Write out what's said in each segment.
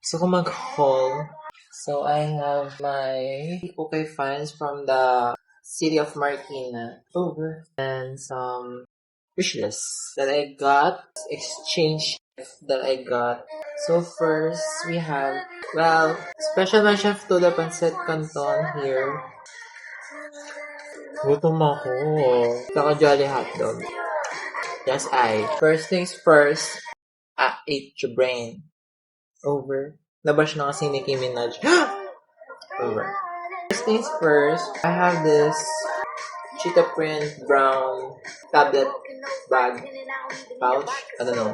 So ko mag-haul. So I have my okay finds from the city of Marikina over and some wish lists that I got, exchange that I got. So first we have, well, special mention to the Pancit Canton here. Gutom ako. Saka Jolly Hotdog. Yes, I. First things first, I ate your brain. Over. Nabash na kasi Nicki Minaj. Over. First things first, I have this cheetah print brown tablet bag pouch. I don't know.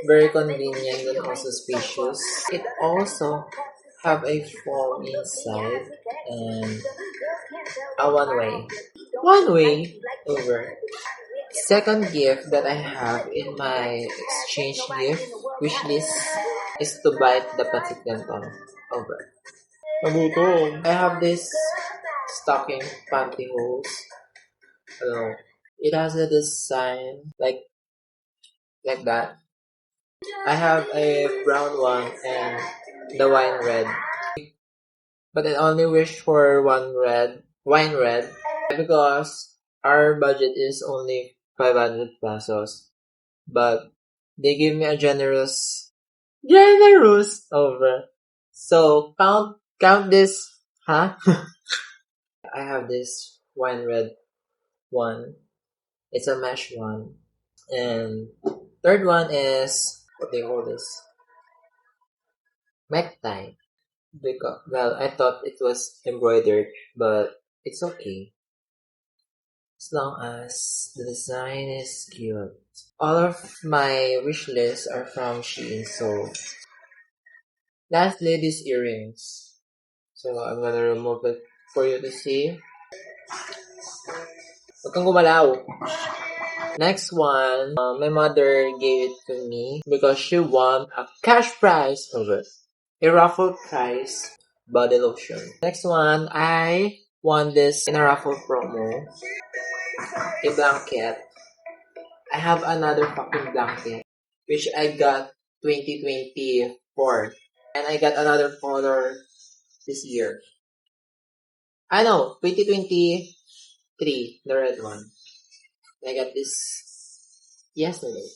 Very convenient and also spacious. It also have a foam inside and a one-way. One-way over. Second gift that I have in my exchange gift wish list is to buy the Pancit Canton over. Magutom. I have this stocking pantyhose. I don't know. It has a design like that. I have a brown one and the wine red. But I only wish for wine red, because our budget is only 500 pesos. But they give me a generous over. So count this, huh? I have this wine red one. It's a mesh one. And third one is, what do you call this? Necktie. Because, well, I thought it was embroidered, but it's okay. As long as the design is cute. All of my wish lists are from Shein, so lastly, these earrings. So I'm gonna remove it for you to see. Huwag kang gumalaw. Next one, my mother gave it to me because she won a cash prize of it. A raffle prize body lotion. Next one, I won this in a raffle promo. A blanket. I have another fucking blanket, which I got 2024. And I got another color this year. I know, 2023, the red one. I got this yesterday.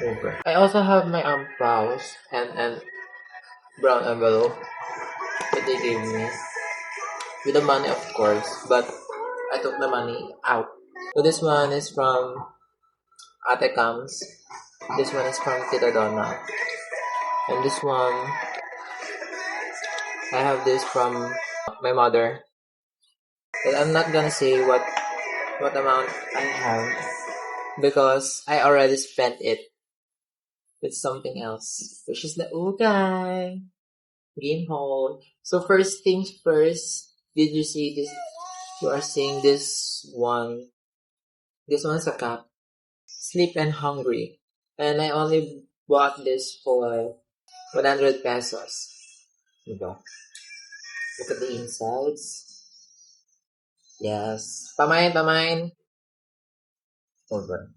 Okay. I also have my ampaws and brown envelope that they gave me. With the money, of course, but I took the money out. So this one is from Ate Cams. This one is from Tita Donna. And this one, I have this from my mother. But I'm not gonna say what amount I have because I already spent it with something else, which is the Ukay game haul. So first things first, did you see this? You are seeing this one. This one's a cup. Sleep and Hungry. And I only bought this for 100 pesos. Diba? Look at the insides. Yes. Pamain. Over.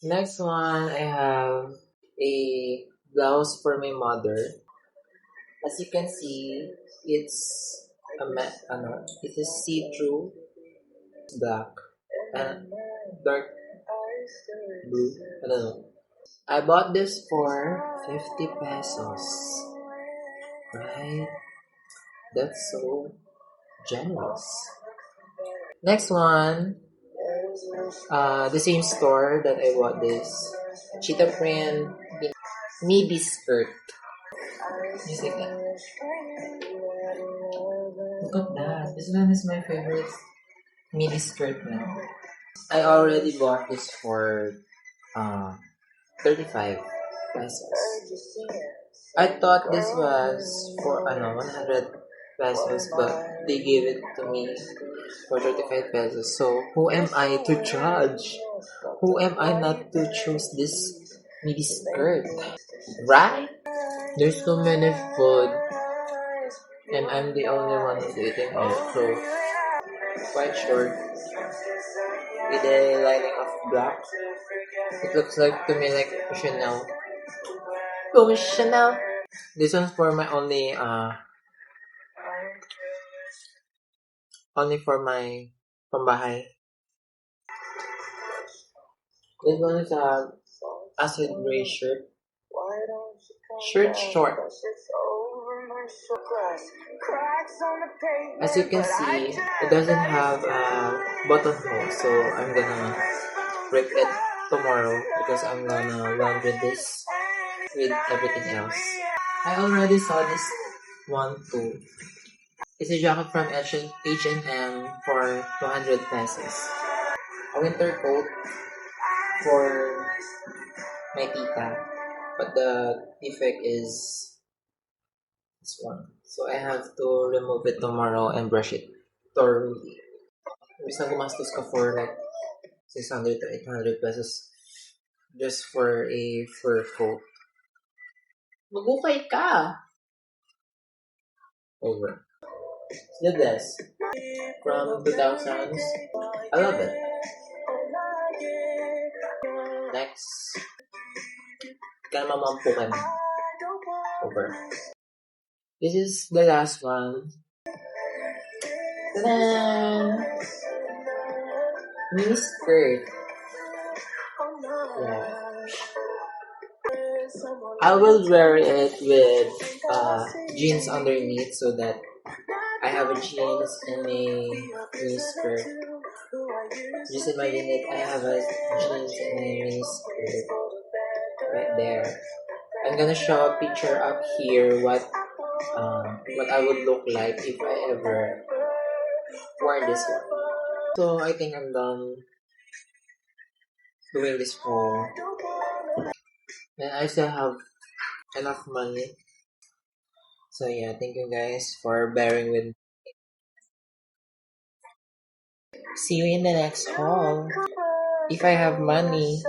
Next one, I have a blouse for my mother. As you can see, it's it is see-through, black, and dark blue. I don't know. I bought this for 50 pesos. Right? That's so generous. Next one, the same store that I bought this. Cheetah print midi skirt. Just like that. Look at that. This one is my favorite midi skirt now. I already bought this for 35 pesos. I thought this was for 100 pesos, but they gave it to me for 35 pesos. So who am I to judge? Who am I not to choose this midi skirt? Right? There's so many food, and I'm the only one who's eating out, so quite short. with the lining of black. It looks like to me like Chanel. Oh, Chanel. This one's for my only for my pambahay. This one is a acid gray shirt. Shirt short. As you can see, it doesn't have a buttonhole, so I'm gonna rip it tomorrow because I'm gonna laundry this with everything else. I already saw this one too. It's a jacket from H&M for 200 pesos. A winter coat for my tita, but the defect is this one. So I have to remove it tomorrow and brush it thoroughly. Ibig na gumastos ka for like 600 to 800 pesos just for a fur coat. Magukay ka! Over. Sleeveless. From 2000s. I love it. Next. Ka mamampukan. Over. This is the last one. Ta-da! Mini skirt. Yeah. I will wear it with jeans underneath so that I have a jeans and a mini skirt. Just imagine it, I have a jeans and a mini skirt right there. I'm gonna show a picture up here what I would look like if I ever wear this one. So I think I'm done doing this haul. And I still have enough money. So yeah, thank you guys for bearing with me. See you in the next haul. If I have money.